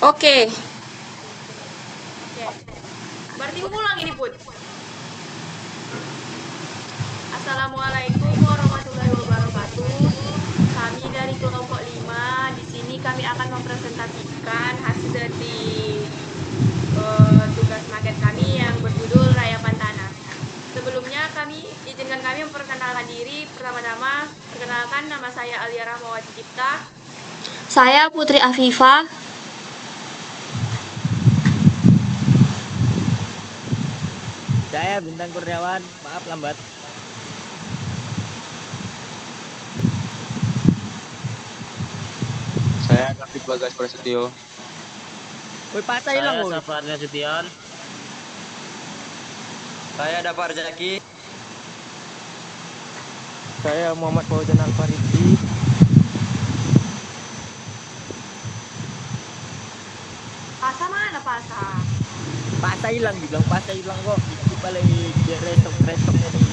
Oke. Oke. Berarti ulang ini, Put. Assalamualaikum warahmatullahi wabarakatuh. Kami dari kelompok 5. Di sini kami akan mempresentasikan hasil dari tugas maket kami yang berjudul Rayapan Tanah. Sebelumnya izinkan kami memperkenalkan diri. Pertama-tama, perkenalkan, nama saya Alia Rahmawati Cipta. Saya Putri Afifah. Saya Bintang Kurniawan, maaf lambat. Saya David Bagas Prasetyo. Woi, patah hilang Saya woi. Safar Nasution. Saya Dapar Zaki. Saya Muhammad Fauzan Al-Faridi. Pasa mana Pasa? Patah hilang dibilang patah hilang kok. Itu balik dia resok-resoknya nih.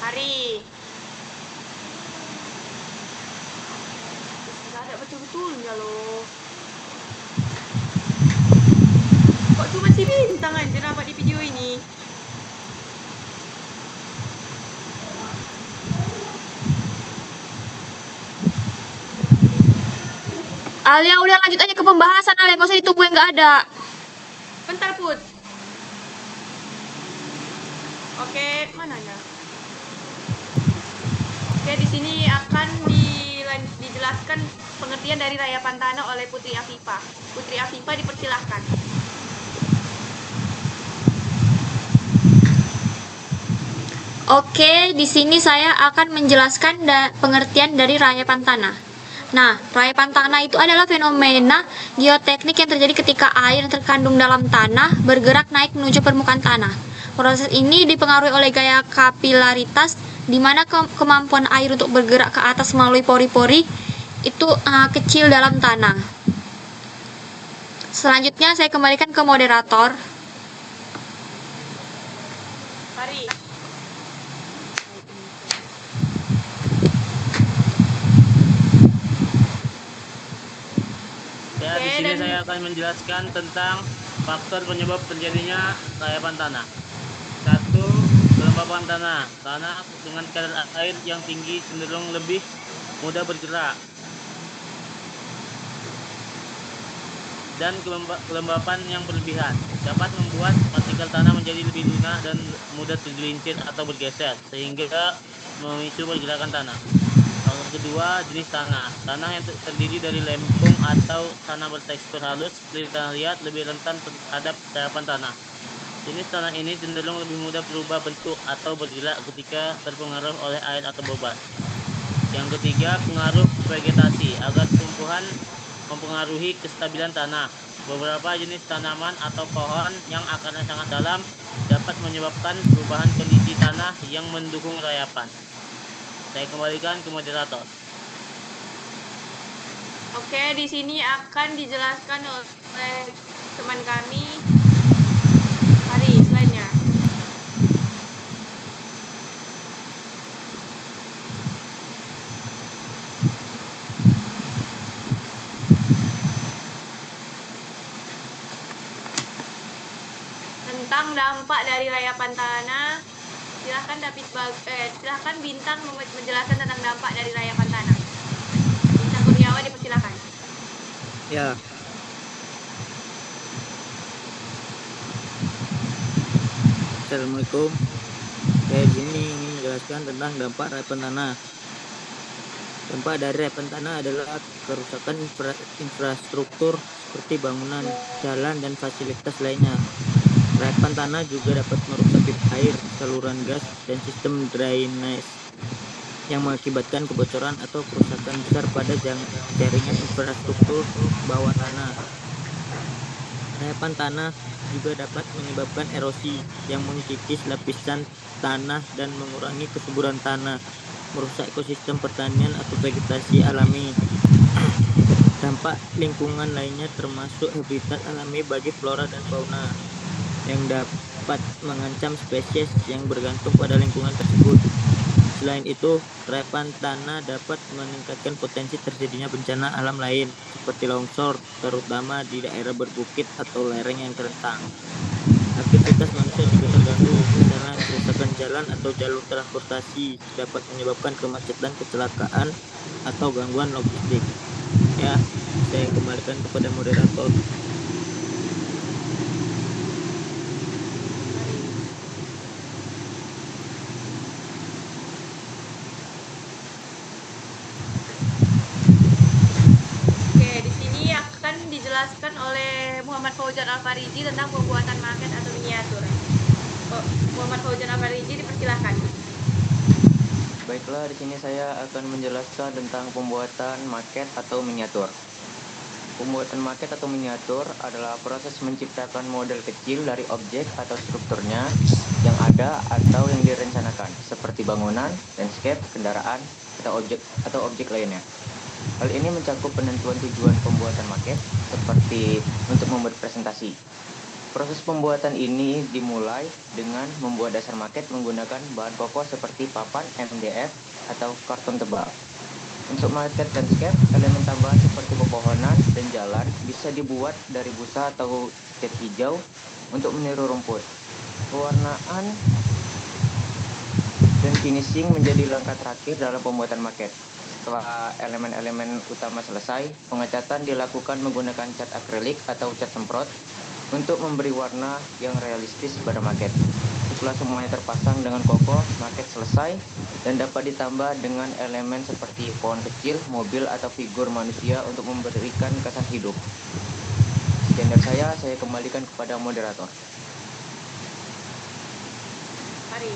Hari. Gak ada betul-betulnya loh. Kok cuma si Bintang aja nampak di video ini? Alia udah lanjut aja ke pembahasan Alia, nggak usah ditunggu yang nggak ada. Bentar Put. Oke, mana ya? Oke, di sini akan dijelaskan pengertian dari Rayapan Tanah oleh Putri Afifah. Putri Afifah dipersilahkan. Oke, di sini saya akan menjelaskan pengertian dari rayapan tanah. Nah, rayapan tanah itu adalah fenomena geoteknik yang terjadi ketika air yang terkandung dalam tanah bergerak naik menuju permukaan tanah. Proses ini dipengaruhi oleh gaya kapilaritas, di mana kemampuan air untuk bergerak ke atas melalui pori-pori itu kecil dalam tanah. Selanjutnya saya kembalikan ke moderator. Mari. Ya, di sini saya akan menjelaskan tentang faktor penyebab terjadinya rayapan tanah. 1. Kelembapan tanah. Tanah dengan kadar air yang tinggi cenderung lebih mudah bergerak. Dan kelembapan yang berlebihan dapat membuat partikel tanah menjadi lebih lunak dan mudah tergelincir atau bergeser, sehingga memicu pergerakan tanah. Yang kedua, jenis tanah. Tanah yang terdiri dari lempung atau tanah bertekstur halus seperti tanah liat lebih rentan terhadap rayapan tanah. Jenis tanah ini cenderung lebih mudah berubah bentuk atau bergerak ketika terpengaruh oleh air atau bebas. Yang ketiga, pengaruh vegetasi. Agar tumbuhan mempengaruhi kestabilan tanah. Beberapa jenis tanaman atau pohon yang akarnya sangat dalam dapat menyebabkan perubahan kondisi tanah yang mendukung rayapan. Saya kembalikan ke moderator. Oke, di sini akan dijelaskan oleh teman kami. Mari, slide-nya. Tentang dampak dari rayapan tanah. Silahkan Bintang menjelaskan tentang dampak dari rayapan tanah. Bintang Kurniawan dipersilakan. Ya. Assalamualaikum. Saya di sini ingin menjelaskan tentang dampak rayapan tanah. Dampak dari rayapan tanah adalah kerusakan infrastruktur seperti bangunan, jalan, dan fasilitas lainnya. Rayapan tanah juga dapat merusak pipa air, saluran gas, dan sistem drainase yang mengakibatkan kebocoran atau kerusakan besar pada jaringan infrastruktur bawah tanah. Rayapan tanah juga dapat menyebabkan erosi yang mengikis lapisan tanah dan mengurangi kesuburan tanah, merusak ekosistem pertanian atau vegetasi alami. Dampak lingkungan lainnya termasuk habitat alami bagi flora dan fauna yang dapat mengancam spesies yang bergantung pada lingkungan tersebut. Selain itu, repan tanah dapat meningkatkan potensi terjadinya bencana alam lain, seperti longsor, terutama di daerah berbukit atau lereng yang terentang. Aktivitas manusia juga terganggu, misalnya kerusakan jalan atau jalur transportasi dapat menyebabkan kemacetan, kecelakaan, atau gangguan logistik. Ya, saya kembalikan kepada moderator. Oke, di sini akan dijelaskan oleh Muhammad Fauzan Al-Fariji tentang pembuatan maket atau miniatur. Muhammad Fauzan Al-Fariji, dipersilahkan. Baiklah, di sini saya akan menjelaskan tentang pembuatan maket atau miniatur. Pembuatan maket atau miniatur adalah proses menciptakan model kecil dari objek atau strukturnya yang ada atau yang direncanakan, seperti bangunan, landscape, kendaraan, atau objek lainnya. Hal ini mencakup penentuan tujuan pembuatan maket, seperti untuk membuat presentasi. Proses pembuatan ini dimulai dengan membuat dasar maket menggunakan bahan pokok seperti papan MDF atau karton tebal. Untuk maket landscape, elemen tambahan seperti pepohonan dan jalan bisa dibuat dari busa atau cat hijau untuk meniru rumput. Pewarnaan dan finishing menjadi langkah terakhir dalam pembuatan maket. Setelah elemen-elemen utama selesai, pengecatan dilakukan menggunakan cat akrilik atau cat semprot untuk memberi warna yang realistis pada maket. Setelah semuanya terpasang dengan kokoh, maket selesai dan dapat ditambah dengan elemen seperti pohon kecil, mobil, atau figur manusia untuk memberikan kesan hidup. Sekian dari saya kembalikan kepada moderator. Mari.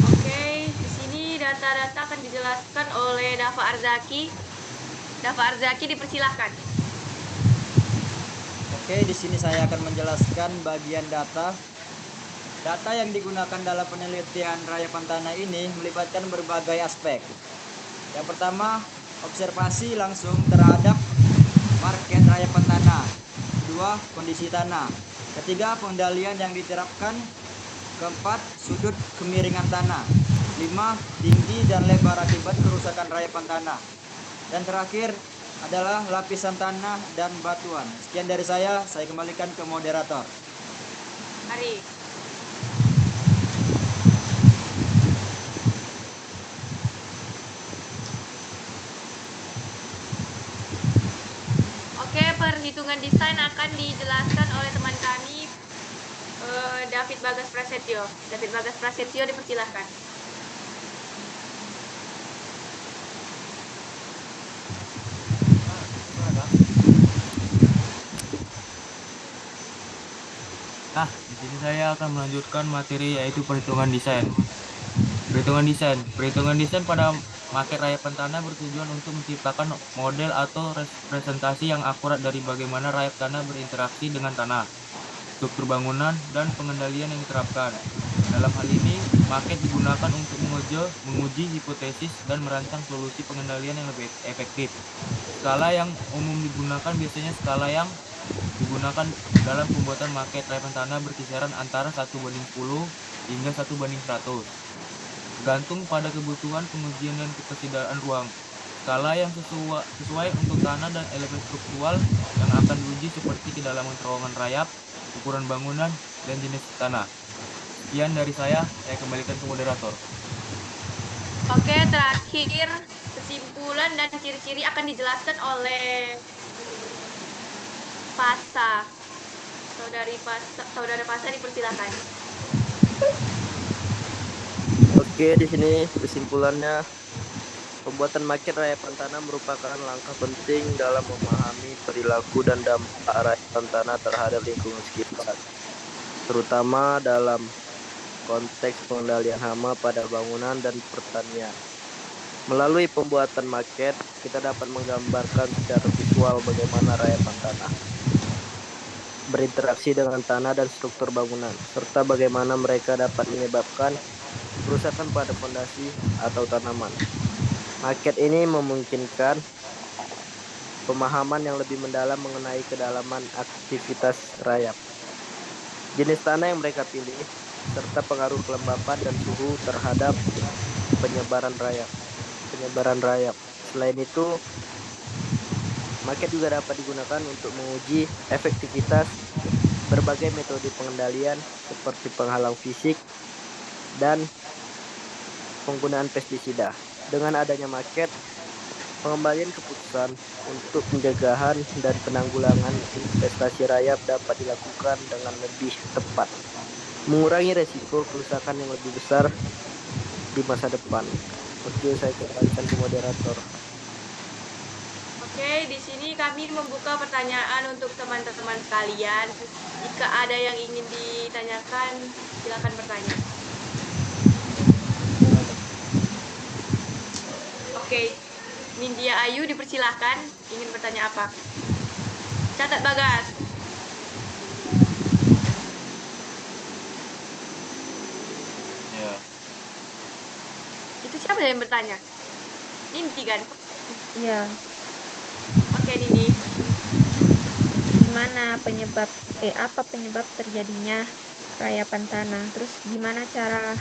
Oke, di sini data-data akan dijelaskan oleh Dafa Arzaki. Dafa Arzaki, dipersilahkan. Oke, di sini saya akan menjelaskan bagian data. Data yang digunakan dalam penelitian rayapan tanah ini melibatkan berbagai aspek. Yang pertama, observasi langsung terhadap market rayapan tanah. Kedua, kondisi tanah. Ketiga, pengendalian yang diterapkan. Keempat, sudut kemiringan tanah. 5, tinggi dan lebar akibat kerusakan rayapan tanah. Dan terakhir adalah lapisan tanah dan batuan. Sekian dari saya kembalikan ke moderator. Mari. Oke, perhitungan desain akan dijelaskan oleh teman kami, David Bagas Prasetyo. David Bagas Prasetyo, dipersilahkan. Nah, di sini saya akan melanjutkan materi yaitu perhitungan desain. Perhitungan desain pada maket rayapan tanah bertujuan untuk menciptakan model atau representasi yang akurat dari bagaimana rayap tanah berinteraksi dengan tanah, struktur bangunan, dan pengendalian yang diterapkan. Dalam hal ini, maket digunakan untuk menguji hipotesis dan merancang solusi pengendalian yang lebih efektif. Skala yang umum digunakan biasanya skala yang digunakan dalam pembuatan maket rayapan tanah berkisaran antara 1:10 hingga 1:100. Tergantung pada kebutuhan pengujian dan ketersediaan ruang. Skala yang sesuai untuk tanah dan elemen struktural yang akan diuji seperti kedalaman terowongan rayap, ukuran bangunan, dan jenis tanah. Sekian dari saya kembalikan ke moderator. Oke, terakhir kesimpulan dan ciri-ciri akan dijelaskan oleh Pasa. Saudara Pasa, dipersilakan. Oke, di sini kesimpulannya, pembuatan maket rayapan tanah merupakan langkah penting dalam memahami perilaku dan dampak rayapan tanah terhadap lingkungan sekitar, terutama dalam konteks pengendalian hama pada bangunan dan pertanian. Melalui pembuatan maket, kita dapat menggambarkan secara visual bagaimana rayapan tanah berinteraksi dengan tanah dan struktur bangunan, serta bagaimana mereka dapat menyebabkan kerusakan pada fondasi atau tanaman. Maket ini memungkinkan pemahaman yang lebih mendalam mengenai kedalaman aktivitas rayap, jenis tanah yang mereka pilih, serta pengaruh kelembapan dan suhu terhadap penyebaran rayap. Selain itu, market juga dapat digunakan untuk menguji efektivitas berbagai metode pengendalian seperti penghalang fisik dan penggunaan pestisida. Dengan adanya market, pengembalian keputusan untuk pencegahan dan penanggulangan investasi rayap dapat dilakukan dengan lebih tepat, mengurangi resiko kerusakan yang lebih besar di masa depan. Oke, saya kembalikan ke moderator. Oke, di sini kami membuka pertanyaan untuk teman-teman sekalian. Jika ada yang ingin ditanyakan, silakan bertanya. Oke, Nindya Ayu dipersilahkan. Ingin bertanya apa? Catat Bagas. Ya, Itu siapa yang bertanya? Ninti kan? Ya, Oke, Nindi. apa penyebab terjadinya rayapan tanah? Terus gimana cara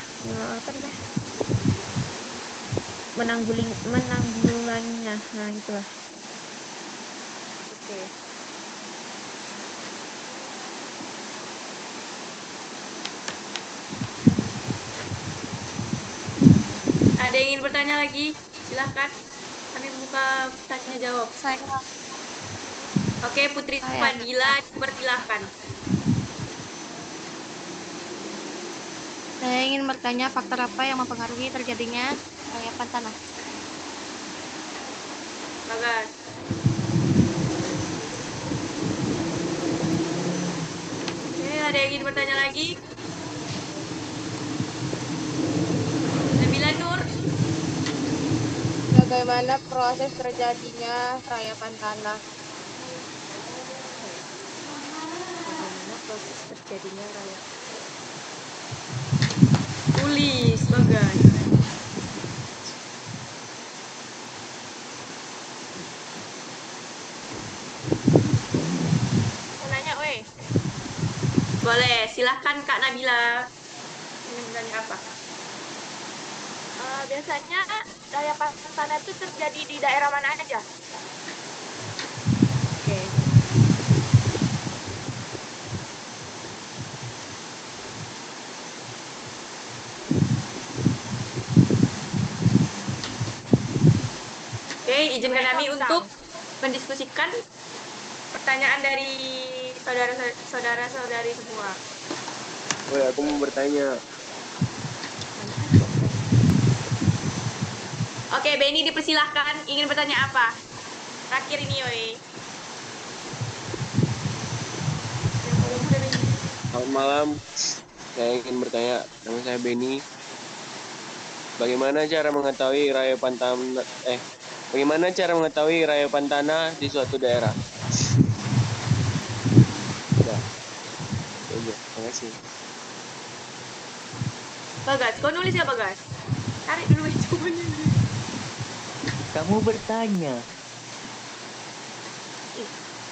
menanggulanginya? Nah, itulah. Oke. Ada yang ingin bertanya lagi? Silahkan. Kami buka tanya jawab. Saya Oke, Putri Fadila, dipersilahkan. Saya ingin bertanya faktor apa yang mempengaruhi terjadinya rayapan tanah. Bagas. Oke, ada yang ingin bertanya lagi? Nabila Nur. Bagaimana proses terjadinya rayapan tanah? Bagaimana proses terjadinya rayapan? Tulis, Bagas. Mau nanya, weh. Boleh, silahkan Kak Nabila. Ingin bertanya apa? Biasanya rayapan tanah itu terjadi di daerah mana aja? Oke. Oke, izinkan kami untuk mendiskusikan pertanyaan dari saudara-saudari semua. woi aku mau bertanya. Oke, Benny dipersilahkan. Ingin bertanya apa? Terakhir ini, woi. Selamat malam. Saya ingin bertanya, nama saya Benny. Bagaimana cara mengetahui rayapan tanah di suatu daerah? Ya, terima kasih. Bagas, kau nulis ya, Bagas? Tarik dulu jawabannya. Kamu bertanya.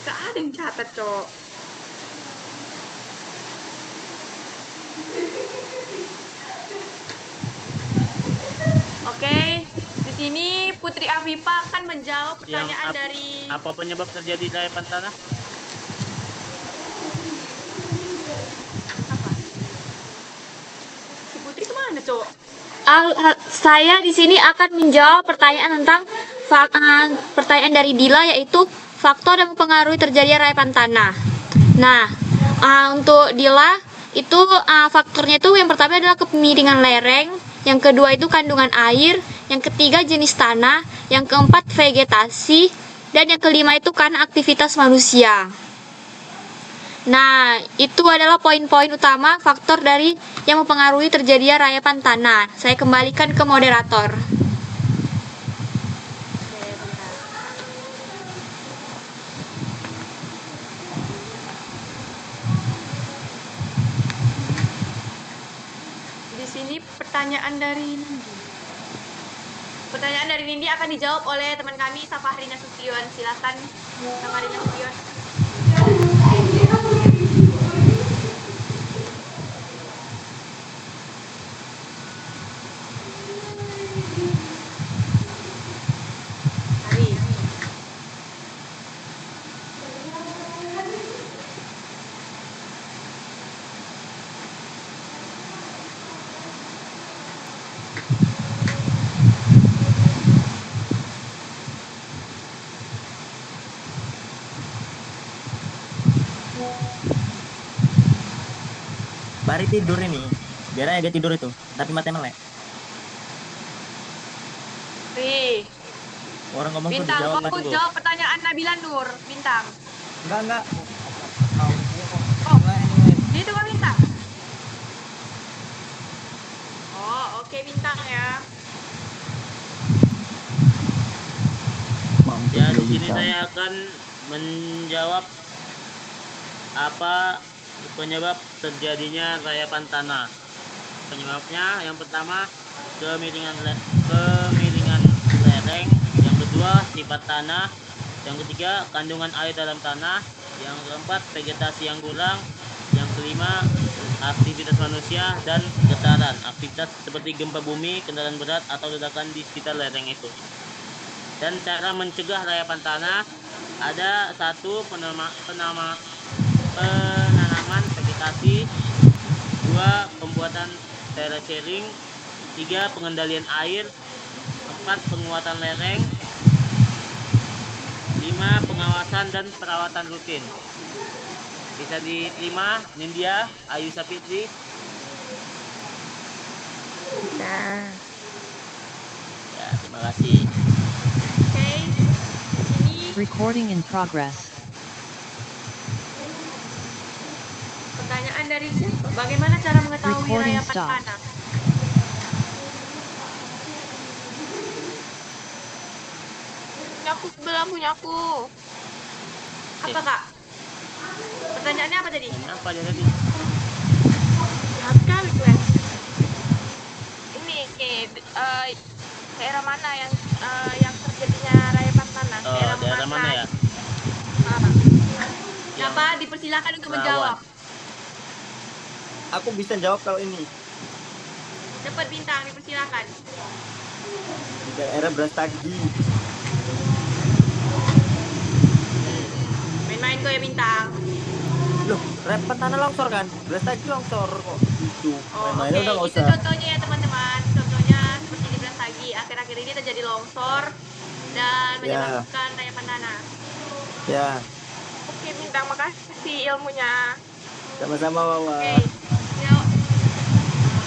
Gak ada yang catat, Cok. Oke, di sini Putri Afifa akan menjawab pertanyaan dari Apa penyebab terjadi rayapan tanah? apa? Si Putri kemana, Cok? Saya di sini akan menjawab pertanyaan tentang pertanyaan dari Dila, yaitu faktor yang mempengaruhi terjadinya rayapan tanah. Nah, untuk Dila itu faktornya itu yang pertama adalah kemiringan lereng, yang kedua itu kandungan air, yang ketiga jenis tanah, yang keempat vegetasi, dan yang kelima itu karena aktivitas manusia. Nah, itu adalah poin-poin utama faktor dari yang mempengaruhi terjadinya rayapan tanah. Saya kembalikan ke moderator. Oke, bentar. Di sini pertanyaan dari Nindi. Pertanyaan dari Nindi akan dijawab oleh teman kami Safahri Nasution. Silakan Safahri Nasution. Hari. Bari tidur ini. Biar aja dia tidur itu. Tapi matanya melek. Ri. Orang ngomong tuh Bintang, dijawab kamu lah. jawab pertanyaan Nabila Nur. Bintang. Enggak. Oh, itu Kak Bintang. Oh, oke Bintang ya. Ya, di sini saya akan menjawab apa penyebab terjadinya rayapan tanah. Penyebabnya yang pertama kemiringan lereng, yang kedua sifat tanah, yang ketiga kandungan air dalam tanah, yang keempat vegetasi yang kurang, yang kelima aktivitas manusia dan getaran, aktivitas seperti gempa bumi, kendaraan berat atau ledakan di sekitar lereng itu. Dan cara mencegah rayapan tanah ada satu penanaman vegetasi, dua pembuatan terracering, tiga pengendalian air, empat penguatan lereng, lima pengawasan dan perawatan rutin. Bisa diterima Nindya Ayu Sapitri. Nah, Ya, terima kasih. Oke. Ini Recording in progress. pertanyaan dari siapa? Bagaimana cara mengetahui Recording rayapan stop. tanah? punya aku. Apa Kak? Pertanyaannya apa tadi? Apa dia tadi? Apa gue? Ini daerah mana yang terjadinya rayapan tanah? Oh, daerah mana ya? Siapa dipersilakan untuk Rawan. menjawab? Aku bisa jawab kalau ini. Cepat Bintang, dipersilakan. Di daerah Brastagi. Main-main kok ya Bintang. Loh, rayapan tanah longsor kan? Brastagi longsor kok. Itu. Oh, Main-mainnya udah nggak Itu usah. contohnya ya teman-teman. Contohnya seperti di Brastagi. Akhir-akhir ini terjadi longsor dan menyebabkan rayapan tanah. Ya, Oke, Bintang, makasih ilmunya. sama-sama Wawa. Oke.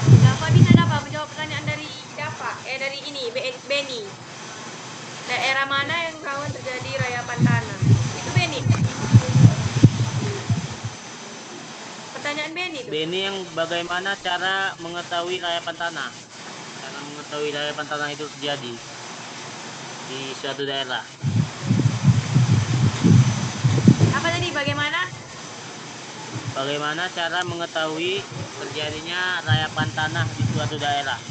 Dapat bisa dapat menjawab pertanyaan dari siapa? Dari ini, Benny. Daerah mana yang rawan terjadi rayapan tanah? Itu Benny. Pertanyaan Benny itu. Benny, yang bagaimana cara mengetahui rayapan tanah? Cara mengetahui rayapan tanah itu terjadi di suatu daerah. Apa tadi? Bagaimana? Bagaimana cara mengetahui terjadinya rayapan tanah di suatu daerah?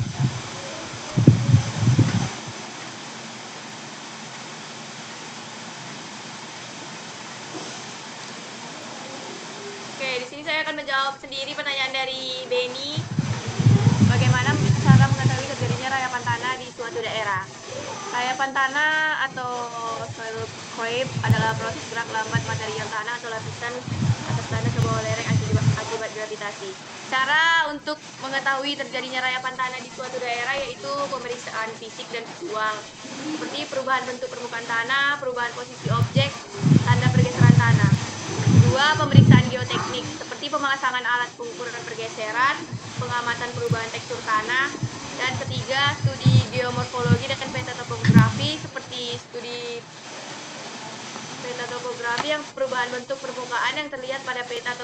Oke, di sini saya akan menjawab sendiri pertanyaan dari Benny. Bagaimana cara mengetahui terjadinya rayapan tanah di suatu daerah? Rayapan tanah atau soil creep adalah proses gerak lambat material tanah atau lapisan atas tanah ke bawah lereng akibat gravitasi. Cara untuk mengetahui terjadinya rayapan tanah di suatu daerah yaitu pemeriksaan fisik dan visual, seperti perubahan bentuk permukaan tanah, perubahan posisi objek, tanda pergeseran tanah. Dua, pemeriksaan geoteknik, seperti pemasangan alat pengukuran pergeseran, pengamatan perubahan tekstur tanah. Dan ketiga, studi geomorfologi dan peta topografi, seperti studi peta topografi yang perubahan bentuk permukaan yang terlihat pada peta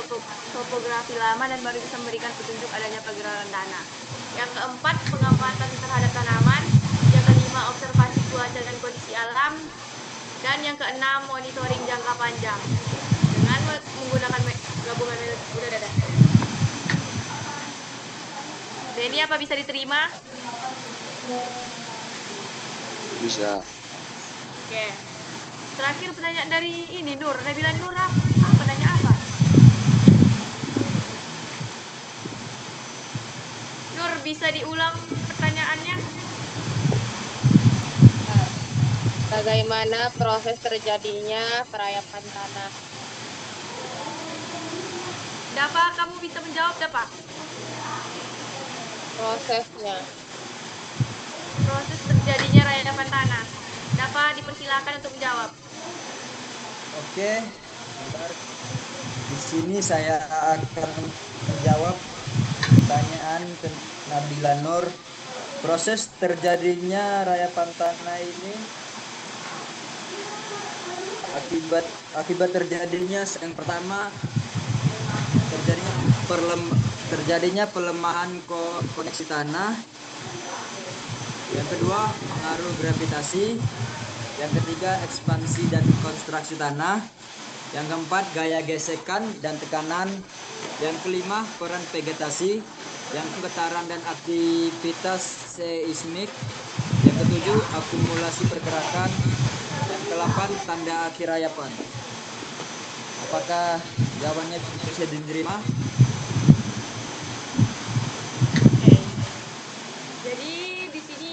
topografi lama dan baru bisa memberikan petunjuk adanya pergerakan tanah. Yang keempat, pengamatan terhadap tanaman. Yang kelima, observasi cuaca dan kondisi alam. Dan yang keenam, monitoring jangka panjang dengan menggunakan gabungan udah dadah. Benny, apa bisa diterima? Bisa. Oke. Terakhir pertanyaan dari ini Nur. Nabila Nur apa? Nanya apa? Nur, bisa diulang pertanyaannya? Bagaimana proses terjadinya perayapan tanah? Dapat kamu bisa menjawab dapat? Prosesnya. Proses terjadinya rayapan tanah. Dapat dipersilakan untuk menjawab. Oke, di sini saya akan menjawab pertanyaan Nabila Nur. Proses terjadinya rayapan tanah ini akibat terjadinya yang pertama terjadinya pelemahan koneksi tanah. Yang kedua, pengaruh gravitasi. Yang ketiga, ekspansi dan konstruksi tanah. Yang keempat, gaya gesekan dan tekanan. Yang kelima, peran vegetasi. Yang kegetaran dan aktivitas seismik. Yang ketujuh, akumulasi pergerakan. Yang kedelapan, tanda akhir rayapan. Apakah jawabannya bisa diterima? Oke. Jadi di sini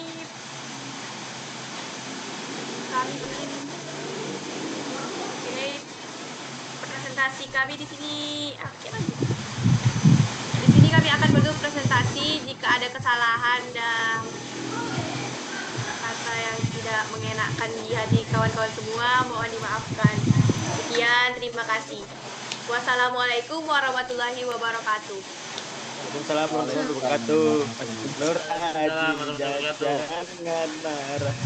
kami ingin presentasi kami di sini. Di sini kami akan bentuk presentasi. Jika ada kesalahan dan kata yang tidak mengenakan di hati kawan-kawan semua, mohon dimaafkan. Sekian, terima kasih. Wassalamualaikum warahmatullahi wabarakatuh. Waalaikumsalam warahmatullahi wabarakatuh. Nur Aji, jangan marah.